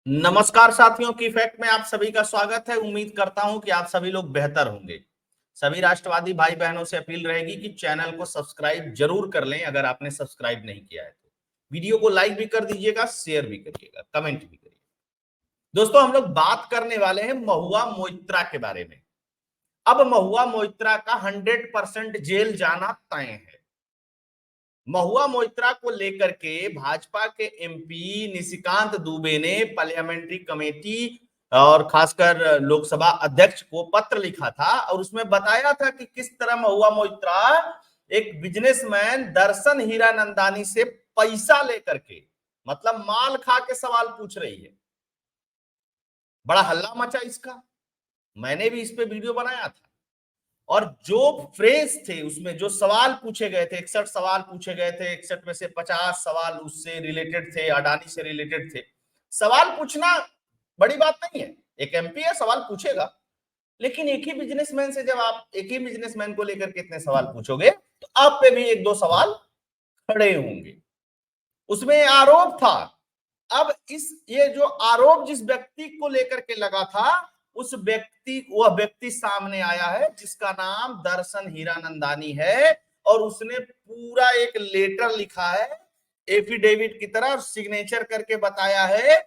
नमस्कार साथियों की इफेक्ट में आप सभी का स्वागत है। उम्मीद करता हूं कि आप सभी लोग बेहतर होंगे। सभी राष्ट्रवादी भाई बहनों से अपील रहेगी कि चैनल को सब्सक्राइब जरूर कर लें अगर आपने सब्सक्राइब नहीं किया है तो। वीडियो को लाइक भी कर दीजिएगा, शेयर भी करिएगा, कमेंट भी करिएगा। दोस्तों, हम लोग बात करने वाले हैं महुआ मोइत्रा के बारे में। अब महुआ मोइत्रा का 100% जेल जाना तय है। महुआ मोइत्रा को लेकर के भाजपा के एमपी निशिकांत दुबे ने पार्लियामेंट्री कमेटी और खासकर लोकसभा अध्यक्ष को पत्र लिखा था और उसमें बताया था कि किस तरह महुआ मोइत्रा एक बिजनेसमैन दर्शन हीरानंदानी से पैसा लेकर के, मतलब माल खा के सवाल पूछ रही है। बड़ा हल्ला मचा इसका। मैंने भी इस पे वीडियो बनाया था और जो फ्रेज थे उसमें जो सवाल पूछे गए थे, 61 सवाल पूछे गए थे, 61 में से 50 सवाल उससे रिलेटेड थे, अडानी से रिलेटेड थे। सवाल पूछना बड़ी बात नहीं है, एक एमपी है, सवाल पूछेगा। लेकिन एक ही बिजनेसमैन से जब आप एक ही बिजनेसमैन को लेकर कितने सवाल पूछोगे तो आप पे भी एक दो सवाल खड़े होंगे। उसमें आरोप था। अब ये जो आरोप जिस व्यक्ति को लेकर के लगा था, वह व्यक्ति सामने आया है जिसका नाम दर्शन हीरानंदानी है और उसने पूरा एक लेटर लिखा है एफिडेविट की तरह और सिग्नेचर करके बताया है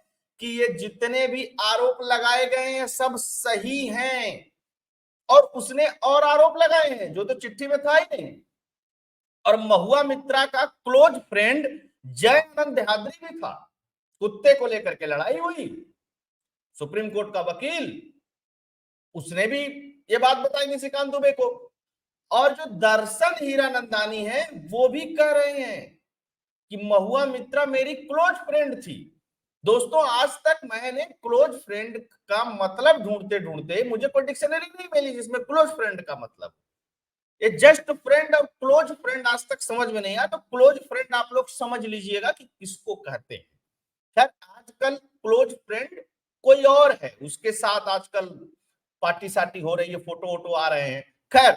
कि ये जितने भी आरोप लगाए गए हैं सब सही हैं। और उसने और आरोप लगाए हैं जो तो चिट्ठी में था ही नहीं। और महुआ मित्रा का क्लोज फ्रेंड जय आनंद देहाद्री भी था। कुत्ते को लेकर के लड़ाई हुई, सुप्रीम कोर्ट का वकील उसने भी ये बात बताई निशिकांत दुबे को। और जो दर्शन हीरानंदानी है वो भी कह रहे हैं कि महुआ मित्रा मेरी क्लोज फ्रेंड थी। दोस्तों, आज तक मैंने क्लोज फ्रेंड का मतलब ढूंढते ढूंढते मुझे कोई डिक्शनरी नहीं मिली जिसमें क्लोज फ्रेंड का मतलब, ये जस्ट फ्रेंड और क्लोज फ्रेंड आज तक समझ में नहीं आया। तो क्लोज फ्रेंड आप लोग समझ लीजिएगा कि किसको कहते हैं। खैर, आजकल क्लोज फ्रेंड कोई और है, उसके साथ आजकल पार्टी सार्टी हो रही है, फोटो वोटो आ रहे हैं। खैर,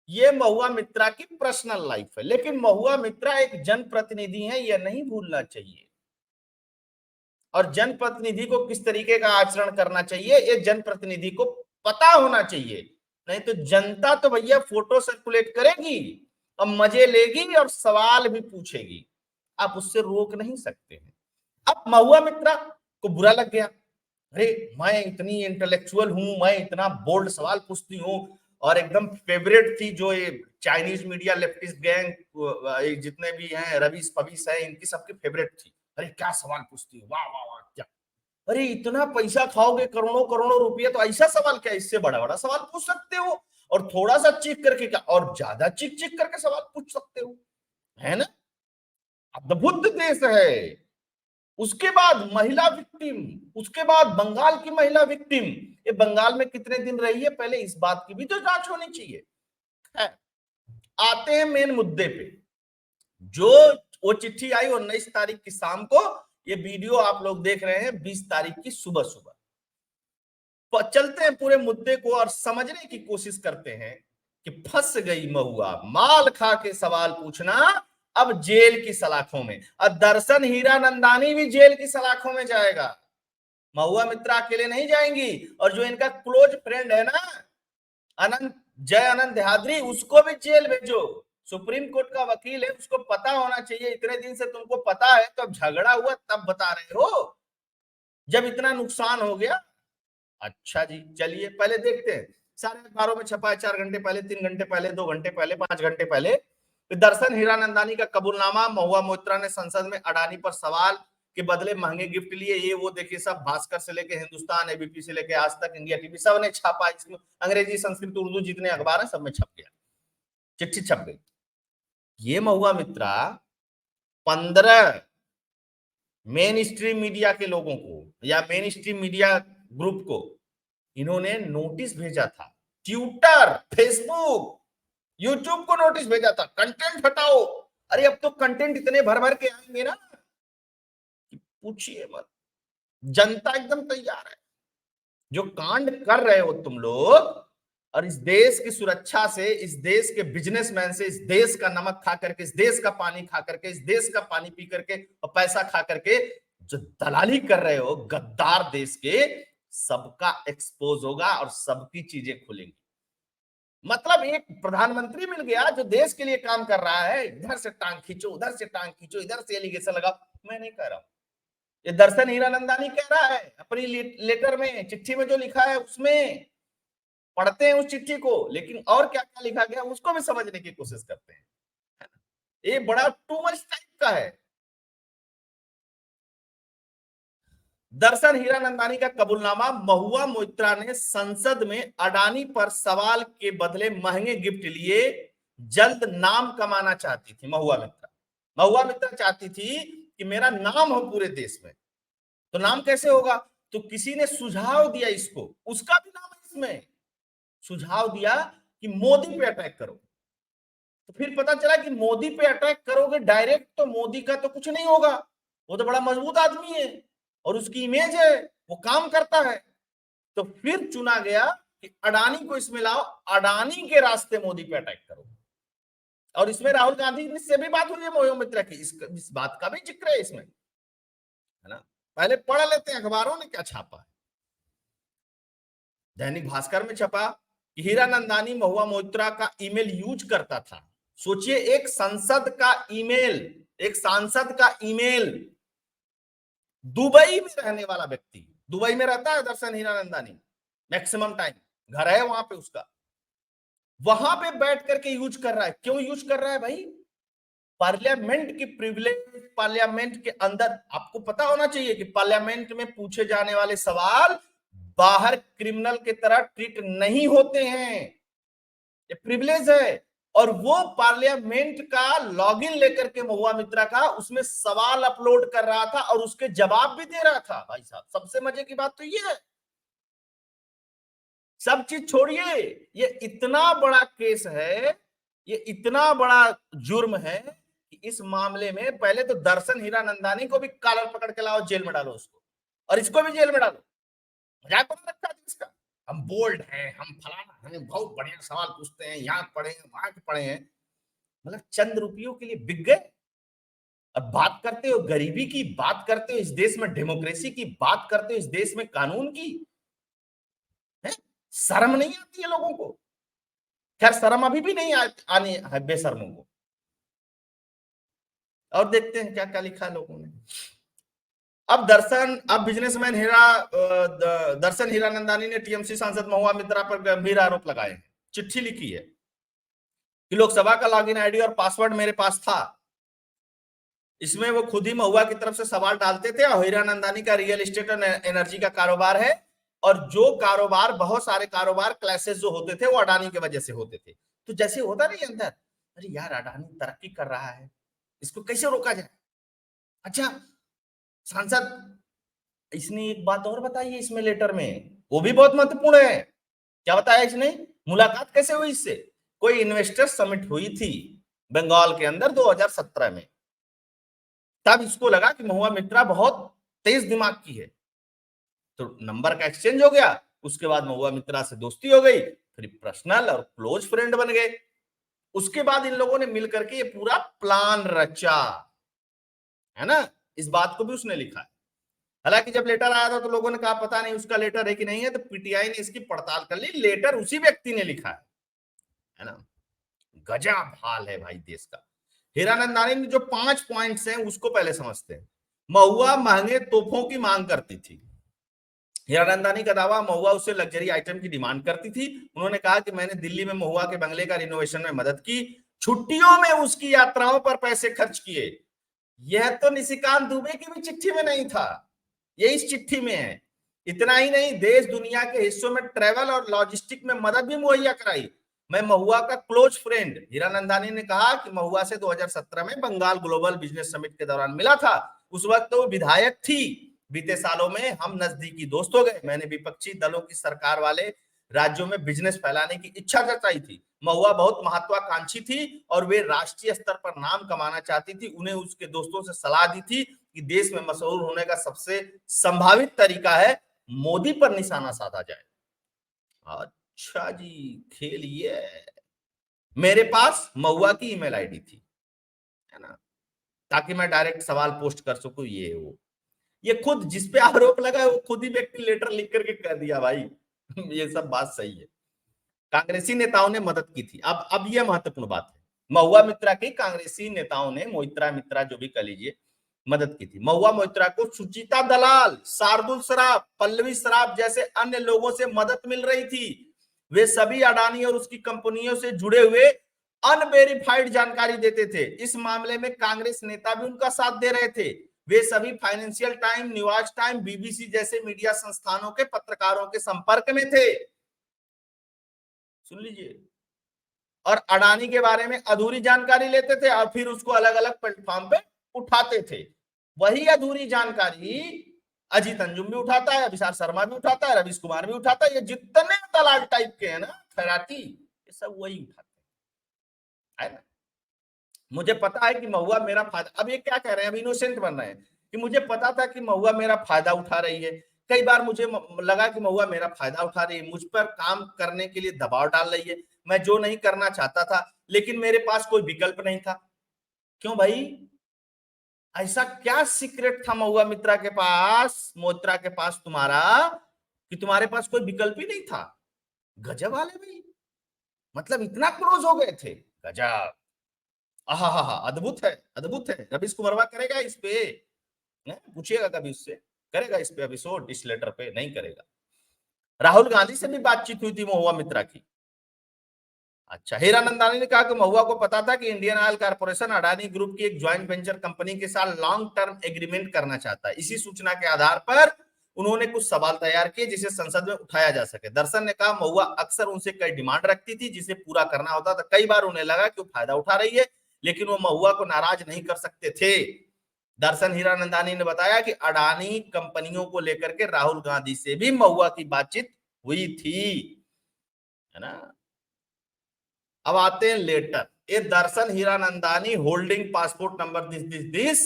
ये महुआ मित्रा की पर्सनल लाइफ है, लेकिन महुआ मित्रा एक जनप्रतिनिधि है, यह नहीं भूलना चाहिए। और जनप्रतिनिधि को किस तरीके का आचरण करना चाहिए ये जनप्रतिनिधि को पता होना चाहिए। नहीं तो जनता तो भैया फोटो सर्कुलेट करेगी और मजे लेगी और सवाल भी पूछेगी, आप उससे रोक नहीं सकते हैं। अब महुआ मित्रा को बुरा लग गया, अरे मैं इतनी इंटेलेक्चुअल हूं, मैं इतना बोल्ड सवाल पूछती हूँ और एकदम फेवरेट थी जो ये चाइनीज मीडिया लेफ्टिस्ट गैंग जितने भी हैं, रवीश पवीस है, इनकी सबकी फेवरेट थी। अरे क्या सवाल पूछती हो, वाह वाह वाह क्या, अरे इतना पैसा खाओगे, करोड़ों करोड़ों रुपये, तो ऐसा सवाल क्या, इससे बड़ा बड़ा सवाल पूछ सकते हो और थोड़ा सा चीख करके क्या, और ज्यादा चीख चीख करके सवाल पूछ सकते हो, है ना। अद्भुत देश है। उसके बाद महिला विक्टिम, उसके बाद बंगाल की महिला विक्टिम, ये बंगाल में कितने दिन रही है पहले इस बात की भी तो जांच होनी चाहिए। है। आते हैं मेन मुद्दे पे। जो वो चिट्ठी आई 19 तारीख की शाम को, ये वीडियो आप लोग देख रहे हैं 20 तारीख की सुबह सुबह। चलते हैं पूरे मुद्दे को और समझने की कोशिश करते हैं कि फंस गई महुआ, माल खा के सवाल पूछना अब जेल की सलाखों में। और दर्शन हीरानंदानी भी जेल की सलाखों में जाएगा, महुआ मित्रा अकेले नहीं जाएंगी। और जो इनका क्लोज फ्रेंड है ना अनंत, जय आनंद देहाद्री, उसको भी जेल भेजो। सुप्रीम कोर्ट का वकील है, उसको पता होना चाहिए। इतने दिन से तुमको पता है तो अब झगड़ा हुआ तब बता रहे हो, जब इतना नुकसान हो गया। अच्छा जी, चलिए पहले देखते हैं। सारे अखबारों में छपा है 4 घंटे पहले, 3 घंटे पहले, 2 घंटे पहले, 5 घंटे पहले। दर्शन हीरानंदानी का कबूलनामा, महुआ मोइत्रा ने संसद में अडानी पर सवाल के बदले महंगे गिफ्ट लिए। ये वो देखिए, सब भास्कर से लेके हिंदुस्तान, एबीपी से लेके आज तक, इंडिया टीवी, सब ने छापा। इसमें अंग्रेजी, संस्कृत, उर्दू जितने अखबार है सब में छप गया, चिट्ठी छप गई। ये महुआ मित्रा 15 मेन स्ट्रीम मीडिया के लोगों को या मेन स्ट्रीम मीडिया ग्रुप को इन्होंने नोटिस भेजा था। ट्विटर, फेसबुक, यूट्यूब को नोटिस भेजा था, कंटेंट हटाओ। अरे अब तो कंटेंट इतने भर भर के आएंगे ना कि पूछिए मत। जनता एकदम तैयार है। जो कांड कर रहे हो तुम लोग, और इस देश की सुरक्षा से, इस देश के बिजनेसमैन से, इस देश का नमक खा करके, इस देश का पानी खा करके, इस देश का पानी पी करके और पैसा खा करके जो दलाली कर रहे हो गद्दार देश के, सबका एक्सपोज होगा और सबकी चीजें खुलेंगी। मतलब एक प्रधानमंत्री मिल गया जो देश के लिए काम कर रहा है, इधर से टांग खींचो, उधर से टांग खींचो, इधर से एलिगेशन लगाओ। मैं नहीं कह रहा हूं, ये दर्शन हीरानंदानी कह रहा है अपनी लेटर में, चिट्ठी में जो लिखा है उसमें। पढ़ते हैं उस चिट्ठी को, लेकिन और क्या क्या लिखा गया उसको भी समझने की कोशिश करते हैं। ये बड़ा टू मच टाइप का है। दर्शन हीरानंदानी का कबूलनामा, महुआ मोइत्रा ने संसद में अडानी पर सवाल के बदले महंगे गिफ्ट लिए, जल्द नाम कमाना चाहती थी महुआ मित्रा। महुआ मित्रा चाहती थी कि मेरा नाम हो पूरे देश में। तो नाम कैसे होगा? तो किसी ने सुझाव दिया इसको, उसका भी नाम है इसमें, सुझाव दिया कि मोदी पे अटैक करो। तो फिर पता चला कि मोदी पे अटैक करोगे डायरेक्ट तो मोदी का तो कुछ नहीं होगा, वो तो बड़ा मजबूत आदमी है और उसकी इमेज है, वो काम करता है। तो फिर चुना गया कि अडानी को इसमें लाओ, अडानी के रास्ते मोदी पे अटैक करो। और इसमें राहुल गांधी से भी बात हुई है महुआ मित्रा की, इस बात का भी जिक्र है इसमें, है ना। पहले पढ़ लेते हैं अखबारों ने क्या छापा है। दैनिक भास्कर में छपा कि हीरानंदानी महुआ मोइत्रा का ईमेल यूज करता था। सोचिए, एक संसद का ईमेल, एक सांसद का ईमेल, दुबई में रहने वाला व्यक्ति, दुबई में रहता है दर्शन हीरानंदानी मैक्सिमम टाइम, घर है वहां पे उसका, वहां पे बैठ करके यूज कर रहा है। क्यों यूज कर रहा है भाई? पार्लियामेंट की प्रिविलेज, पार्लियामेंट के अंदर आपको पता होना चाहिए कि पार्लियामेंट में पूछे जाने वाले सवाल बाहर क्रिमिनल की तरह ट्रीट नहीं होते हैं, ये प्रिविलेज है। और वो पार्लियामेंट का लॉगिन लेकर के महुआ मित्रा का उसमें सवाल अपलोड कर रहा था और उसके जवाब भी दे रहा था। भाई साहब, सबसे मजे की बात तो ये है, सब चीज छोड़िए, ये इतना बड़ा केस है, ये इतना बड़ा जुर्म है कि इस मामले में पहले तो दर्शन हीरानंदानी को भी कॉलर पकड़ के लाओ, जेल में डालो उसको, और इसको भी जेल में डालो। मजाक बना रखा है इसका, हम बोल्ड हैं, हम फलाना हैं, बहुत बढ़िया सवाल पूछते हैं, यहाँ पढ़े हैं वहां के पढ़े हैं, मतलब चंद रुपयों के लिए बिक गए। अब बात करते हो गरीबी की, बात करते हो इस देश में डेमोक्रेसी की, बात करते हो इस देश में कानून की, है? शर्म नहीं आती है लोगों को? खैर शर्म अभी भी नहीं आनी है बेशर्मों को। और देखते हैं क्या क्या लिखा है लोगों ने। अब बिजनेसमैन दर्शन हीरानंदानी ने टीएमसी सांसद महुआ मित्रा पर गंभीर आरोप लगाए हैं। चिट्ठी लिखी है कि लोकसभा का लॉगिन आईडी और पासवर्ड मेरे पास था, इसमें वो खुद ही महुआ की तरफ से सवाल डालते थे, और हीरानंदानी का रियल एस्टेट और एनर्जी का कारोबार है, और जो कारोबार, बहुत सारे कारोबार क्लासेस जो होते थे वो अडानी की वजह से होते थे। तो जैसे होता नहीं अंदर, अरे यार अडानी तरक्की कर रहा है, इसको कैसे रोका जाए। अच्छा सांसद, इसने एक बात और बताई है इसमें लेटर में, वो भी बहुत महत्वपूर्ण है। क्या बताया इसने? मुलाकात कैसे हुई इससे? कोई इन्वेस्टर समिट हुई थी बंगाल के अंदर 2017 में, तब इसको लगा कि महुआ मित्रा बहुत तेज दिमाग की है, तो नंबर का एक्सचेंज हो गया। उसके बाद महुआ मित्रा से दोस्ती हो गई, फिर पर्सनल और क्लोज फ्रेंड बन गए। उसके बाद इन लोगों ने मिलकर के ये पूरा प्लान रचा, है ना। इस बात को भी उसने लिखा है। हालांकि जब लेटर आया था तो लोगों ने कहा पता नहीं उसका लेटर है कि नहीं है, तो पीटीआई ने इसकी पड़ताल कर ली, लेटर उसी व्यक्ति ने लिखा है ना। गजब हाल है भाई देश का। हीरानंदानी ने जो 5 पॉइंट्स हैं उसको पहले समझते हैं। महुआ महंगे तोहफों की मांग करती थी। हीरानंदानी का दावा, महुआ उससे लग्जरी आइटम की डिमांड करती थी। उन्होंने कहा कि मैंने दिल्ली में महुआ के बंगले का रिनोवेशन में मदद की, छुट्टियों में उसकी यात्राओं पर पैसे खर्च किए। यह तो निशिकांत दुबे की भी चिट्ठी में नहीं था, ये इस चिट्ठी में है। इतना ही नहीं, देश दुनिया के हिस्सों में ट्रेवल और लॉजिस्टिक में मदद भी मुहैया कराई। मैं महुआ का क्लोज फ्रेंड, हीरानंदानी ने कहा कि महुआ से 2017 में बंगाल ग्लोबल बिजनेस समिट के दौरान मिला था। उस वक्त वो विधायक थी। बीते सालों में हम नजदीकी दोस्त हो गए। मैंने विपक्षी दलों की सरकार वाले राज्यों में बिजनेस फैलाने की इच्छा जताई थी। महुआ बहुत महत्वाकांक्षी थी और वे राष्ट्रीय स्तर पर नाम कमाना चाहती थी। उन्हें उसके दोस्तों से सलाह दी थी कि देश में मशहूर होने का सबसे संभावित तरीका है मोदी पर निशाना साधा जाए। अच्छा जी, खेल ये है। मेरे पास महुआ की ईमेल आईडी थी, है ना, ताकि मैं डायरेक्ट सवाल पोस्ट कर सकूं, ये वो। ये खुद जिस पे आरोप लगा है वो खुद ही व्यक्ति लेटर लिख करके कह दिया भाई ये सब बात सही है। कांग्रेसी नेताओं ने मदद की थी। अब यह महत्वपूर्ण बात है, महुआ मित्रा की कांग्रेसी नेताओं ने, मोइत्रा मित्रा जो भी कह लीजिए, मदद की थी। महुआ मोइत्रा को सुचिता दलाल, शार्दुल सराफ, पल्लवी सराफ जैसे अन्य लोगों से मदद मिल रही थी। वे सभी अडानी और उसकी कंपनियों से जुड़े हुए अनवेरिफाइड जानकारी देते थे। इस मामले में कांग्रेस नेता भी उनका साथ दे रहे थे। वे सभी financial time, New York time, BBC जैसे मीडिया संस्थानों के पत्रकारों के संपर्क में थे। सुन लीजिए। और अडानी के बारे में अधूरी जानकारी लेते थे और फिर उसको अलग अलग प्लेटफॉर्म पे उठाते थे। वही अधूरी जानकारी अजीत अंजुम भी उठाता है, अभिषेक शर्मा भी उठाता है, रवीश कुमार भी उठाता है। ये जितने दलाल टाइप के हैं ना खैराती, ये सब वही उठाते हैं ना। मुझे पता है कि महुआ मेरा फायदा, अब ये क्या कह रहे हैं, अब इनोसेंट बन रहे हैं कि मुझे पता था कि महुआ मेरा फायदा उठा रही है। कई बार मुझे लगा कि महुआ मेरा फायदा उठा रही है, मुझ पर काम करने के लिए दबाव डाल रही है। मैं जो नहीं करना चाहता था, लेकिन मेरे पास कोई विकल्प नहीं था। क्यों भाई, ऐसा क्या सीक्रेट था महुआ मित्रा के पास, मोत्रा के पास तुम्हारा, कि तुम्हारे पास कोई विकल्प ही नहीं था? गजब वाले भाई, मतलब इतना क्लोज हो गए थे, गजब। हा अद्भुत है, अद्भुत है। रवीश कुमारवा करेगा इस पे, पूछिएगा कभी उससे, करेगा इस पे एपिसोड, इस लेटर पे? नहीं करेगा। राहुल गांधी से भी बातचीत हुई थी महुआ मित्रा की। अच्छा, हीरानंदानी ने कहा कि महुआ को पता था कि Indian oil corporation Adani group की एक ज्वाइंट वेंचर कंपनी के साथ लॉन्ग टर्म एग्रीमेंट करना चाहता है। इसी सूचना के आधार पर उन्होंने कुछ सवाल तैयार किए जिसे संसद में उठाया जा सके। दर्शन ने कहा महुआ अक्सर उनसे कई डिमांड रखती थी जिसे पूरा करना होता था। कई बार उन्हें लगा कि वो फायदा उठा रही है, लेकिन वो महुआ को नाराज नहीं कर सकते थे। दर्शन हीरानंदानी ने बताया कि अडानी कंपनियों को लेकर के राहुल गांधी से भी महुआ की बातचीत हुई थी, है ना। अब आते हैं letter. A Darshan Hiranandani holding passport number this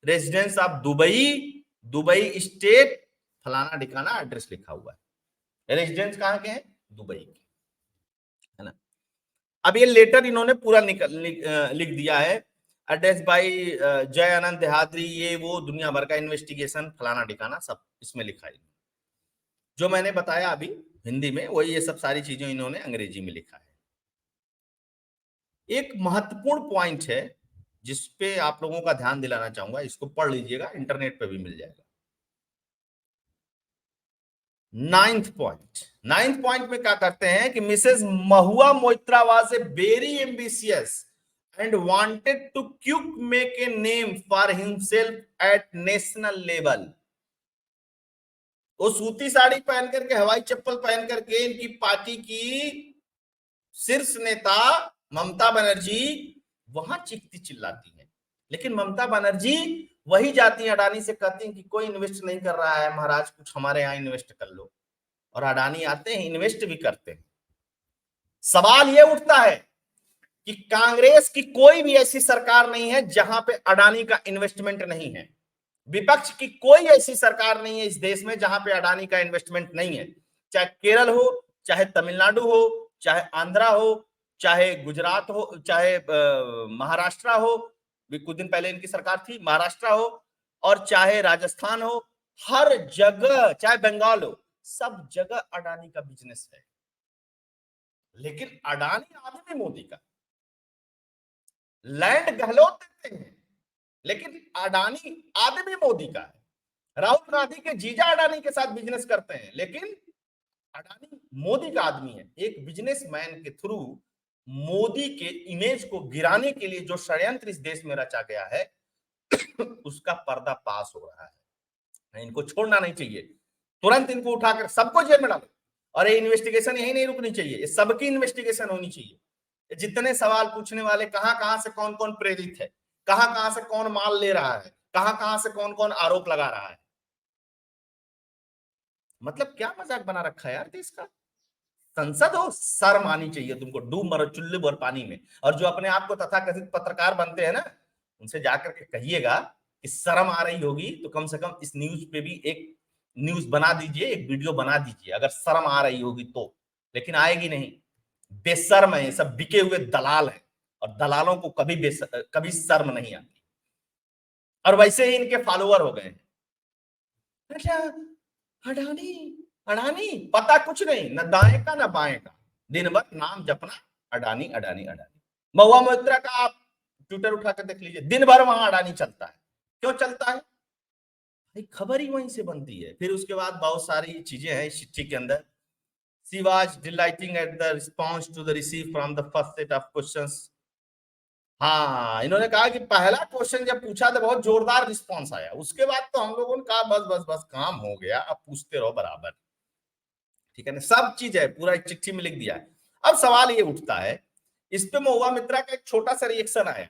residence of Dubai, Dubai state, फलाना ठिकाना एड्रेस लिखा हुआ है। रेजिडेंस कहां के हैं? दुबई के, है ना। अब ये लेटर इन्होंने पूरा लिख दिया है। एड्रेस बाई जय आनंद देहाद्री, ये वो दुनिया भर का इन्वेस्टिगेशन, फलाना ठिकाना सब इसमें लिखा है। जो मैंने बताया अभी हिंदी में, वही ये सब सारी चीजें इन्होंने अंग्रेजी में लिखा है। एक महत्वपूर्ण पॉइंट है जिसपे आप लोगों का ध्यान दिलाना चाहूंगा, इसको पढ़ लीजिएगा, इंटरनेट पे भी मिल जाएगा। नाइन्थ पॉइंट में क्या करते हैं कि Mrs Mahua Moitra was a very ambitious and wanted to quick make a name for himself at national level. वो सूती साड़ी पहन करके, हवाई चप्पल पहन करके इनकी पार्टी की शीर्ष नेता ममता बनर्जी वहां चीखती चिल्लाती है, लेकिन ममता बनर्जी वही जाती है अडानी से, कहती है कि कोई इन्वेस्ट नहीं कर रहा है महाराज, कुछ हमारे यहाँ इन्वेस्ट कर लो। और अडानी आते हैं, इन्वेस्ट भी करते हैं। सवाल ये उठता है कि कांग्रेस की कोई भी ऐसी सरकार नहीं है जहां पे अडानी का इन्वेस्टमेंट नहीं है। विपक्ष की कोई ऐसी सरकार नहीं है इस देश में जहां पे अडानी का इन्वेस्टमेंट नहीं है। चाहे केरल हो, चाहे तमिलनाडु हो, चाहे आंध्रा हो, चाहे गुजरात हो, चाहे महाराष्ट्र हो, कुछ दिन पहले इनकी सरकार थी, महाराष्ट्र हो, और चाहे राजस्थान हो, हर जगह, चाहे बंगाल हो, सब जगह अडानी का बिजनेस है। लेकिन अडानी आदमी मोदी का, लैंड गहलोत देते हैं, लेकिन अडानी आदमी मोदी का है। राहुल गांधी के जीजा अडानी के साथ बिजनेस करते हैं, लेकिन अडानी मोदी का आदमी है। एक बिजनेसमैन के थ्रू मोदी के इमेज को गिराने के लिए जो षड्यंत्र इस देश में रचा गया है उसका पर्दा पास हो रहा है। इनको छोड़ना नहीं चाहिए, तुरंत इनको उठाकर सबको जेल में डालो। और ये इन्वेस्टिगेशन यही नहीं रुकनी चाहिए, ये सबकी इन्वेस्टिगेशन होनी चाहिए। जितने सवाल पूछने वाले, कहां कहां से कौन कौन प्रेरित है, कहां कहां से कौन माल ले रहा है, कहां कहां से कौन कौन आरोप लगा रहा है। मतलब क्या मजाक बना रखा है यार देश का। संसद हो, शर्म आनी चाहिए तुमको, डूब मरो चुल्लू भर पानी में। और जो अपने आप को तथाकथित पत्रकार बनते हैं ना, उनसे जाकर के कहिएगा कि शर्म आ रही होगी तो कम से कम इस न्यूज पे भी एक न्यूज बना दीजिए, एक वीडियो बना दीजिए, अगर शर्म आ रही होगी तो। लेकिन आएगी नहीं, बेशर्म है, सब बिके हुए दलाल है, और दलालों को कभी शर्म नहीं आती। और वैसे ही इनके फॉलोअर हो गए हैं। अच्छा, अडानी अडानी, पता कुछ नहीं, न दाएं का न बाएं का, दिन भर नाम जपना अडानी अडानी अडानी। महुआ मोइत्रा का आप ट्विटर उठाकर देख लीजिए, दिन भर वहां अडानी चलता है। क्यों चलता है भाई? खबर ही वहीं से बनती है। फिर उसके बाद बहुत सारी चीजें हैं इस चिट्ठी के अंदर। She was delighting at the response to the received from the first set of questions. हाँ, इन्होंने कहा कि पहला क्वेश्चन जब पूछा तो बहुत जोरदार रिस्पांस आया, उसके बाद तो हम लोगों ने कहा बस बस बस काम हो गया, अब पूछते रहो बराबर। ठीक है ना, सब चीज है, पूरा एक चिट्ठी में लिख दिया है। अब सवाल ये उठता है, इस पे महुआ मित्रा का एक छोटा सा रिएक्शन आया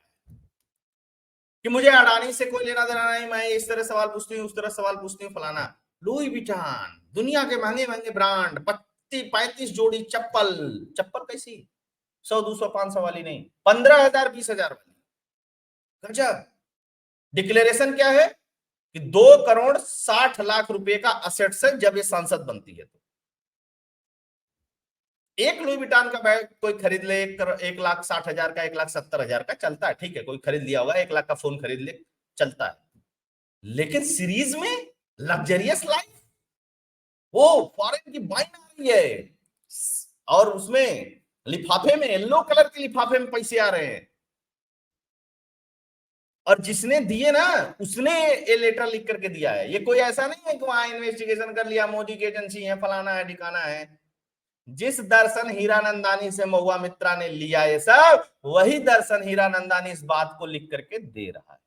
कि मुझे अडानी से कोई लेना देना नहीं, मैं इस तरह सवाल पूछती हूँ, उस तरह सवाल पूछती हूँ, फलाना। लुई विटान, दुनिया के महंगे महंगे ब्रांड, 35 जोड़ी चप्पल। चप्पल कैसी? 100 200 500 वाली नहीं, 15,000 20,000 वाली। गजब। डिक्लेरेशन क्या है कि 2,60,00,000 रुपए का असेट्स है जब ये सांसद बनती है। तो एक लुई विटान का बैग कोई खरीद ले, 1,60,000 का, 1,70,000 का चलता है, ठीक है, कोई खरीद लिया होगा, 1 लाख का फोन खरीद ले, चलता है। लेकिन सीरीज में लग्जरियस लाइफ, वो फॉरेन की वाइन आ रही है, और उसमें लिफाफे में, येलो कलर के लिफाफे में पैसे आ रहे हैं, और जिसने दिए ना उसने ये लेटर लिख करके दिया है। ये कोई ऐसा नहीं है कि वहां इन्वेस्टिगेशन कर लिया, मोदी की एजेंसी है, फलाना है, ठिकाना है। जिस दर्शन हीरानंदानी से महुआ मित्रा ने लिया ये सब, वही दर्शन हीरानंदानी इस बात को लिख करके दे रहा है।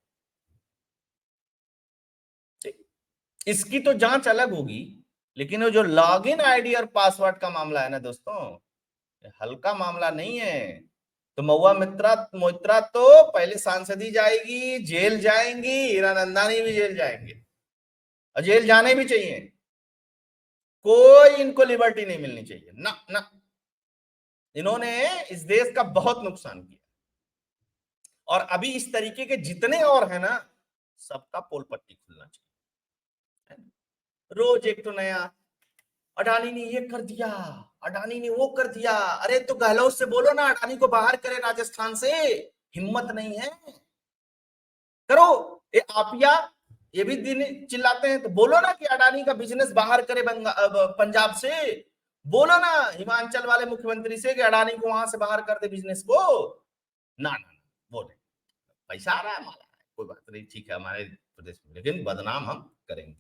इसकी तो जांच अलग होगी, लेकिन वो जो लॉगिन आईडी और पासवर्ड का मामला है ना दोस्तों, हल्का मामला नहीं है। तो महुआ मोइत्रा तो पहले सांसदी जाएगी, जेल जाएंगी, हीरानंदानी भी जेल जाएंगे, और जेल जाने भी चाहिए। कोई इनको लिबर्टी नहीं मिलनी चाहिए ना ना। इन्होंने इस देश का बहुत नुकसान किया, और अभी इस तरीके के जितने और है ना, सबका पोल पट्टी खुलना चाहिए। रोज एक तो नया, अडानी ने ये कर दिया, अडानी ने वो कर दिया। अरे तो गहलोत से बोलो ना अडानी को बाहर करे राजस्थान से, हिम्मत नहीं है, करो। ये आपिया ये भी दिन चिल्लाते हैं, तो बोलो ना कि अडानी का बिजनेस बाहर करे पंजाब से। बोलो ना हिमाचल वाले मुख्यमंत्री से कि अडानी को वहां से बाहर कर दे बिजनेस को। ना ना ना, वो नहीं, पैसा आ रहा है, माला है, कोई बात नहीं, ठीक है हमारे प्रदेश में, लेकिन बदनाम हम करेंगे,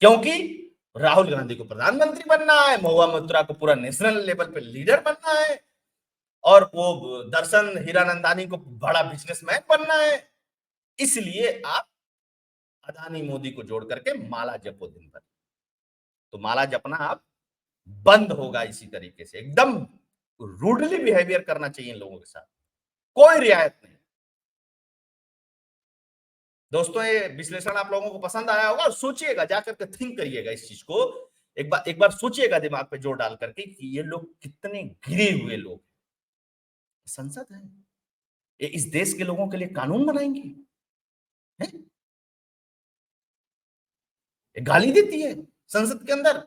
क्योंकि राहुल गांधी को प्रधानमंत्री बनना है, महुआ मोइत्रा को पूरा नेशनल लेवल पे लीडर बनना है, और वो दर्शन हीरानंदानी को बड़ा बिजनेसमैन बनना है। इसलिए आप अदानी मोदी को जोड़ करके माला जपो दिन भर। तो माला जपना आप बंद होगा इसी तरीके से, एकदम रूडली बिहेवियर करना चाहिए लोगों के साथ, कोई रियायत नहीं। दोस्तों ये विश्लेषण आप लोगों को पसंद आया होगा, सोचिएगा, जाकर के थिंक करिएगा इस चीज को, एक बार सोचिएगा दिमाग पे जोर डाल करके कि ये लोग कितने गिरे हुए लोग। संसद है, ये इस देश के लोगों के लिए कानून बनाएंगे, गाली देती है संसद के अंदर,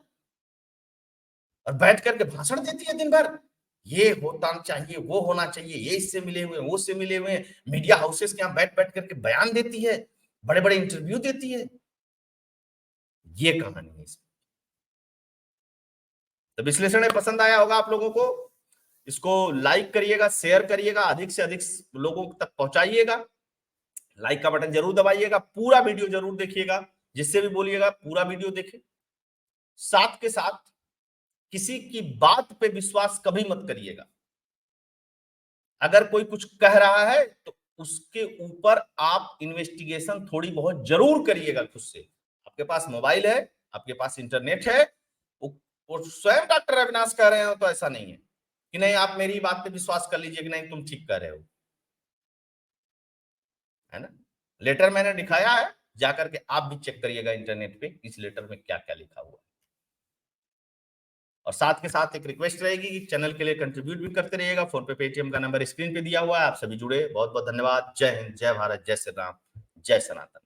और बैठ करके भाषण देती है दिन भर, ये होता चाहिए, वो होना चाहिए, ये इससे मिले हुए, वो से मिले हुए, मीडिया हाउसेस के यहाँ बैठ बैठ करके बयान देती है, बड़े बड़े इंटरव्यू देती है। ये कहानी है इसमें। तो विश्लेषण पसंद आया होगा आप लोगों को, इसको लाइक करिएगा, शेयर करिएगा, अधिक से अधिक लोगों तक पहुंचाइएगा, लाइक का बटन जरूर दबाइएगा, पूरा वीडियो जरूर देखिएगा, जिससे भी बोलिएगा पूरा वीडियो देखें। साथ के साथ किसी की बात पे विश्वास कभी मत करिएगा, अगर कोई कुछ कह रहा है तो उसके ऊपर आप इन्वेस्टिगेशन थोड़ी बहुत जरूर करिएगा खुद से। आपके पास मोबाइल है, आपके पास इंटरनेट है, वो स्वयं डॉक्टर अविनाश कह रहे हो तो ऐसा नहीं है कि नहीं आप मेरी बात पे विश्वास कर लीजिए कि नहीं तुम ठीक कह रहे हो, है ना। लेटर मैंने दिखाया है, जाकर के आप भी चेक करिएगा इंटरनेट पे इस लेटर में क्या क्या लिखा हुआ है। और साथ के साथ एक रिक्वेस्ट रहेगी कि चैनल के लिए कंट्रीब्यूट भी करते रहिएगा। फोन पे पेटीएम का नंबर स्क्रीन पे दिया हुआ है, आप सभी जुड़े, बहुत बहुत धन्यवाद। जय हिंद, जय भारत, जय श्री राम, जय सनातन।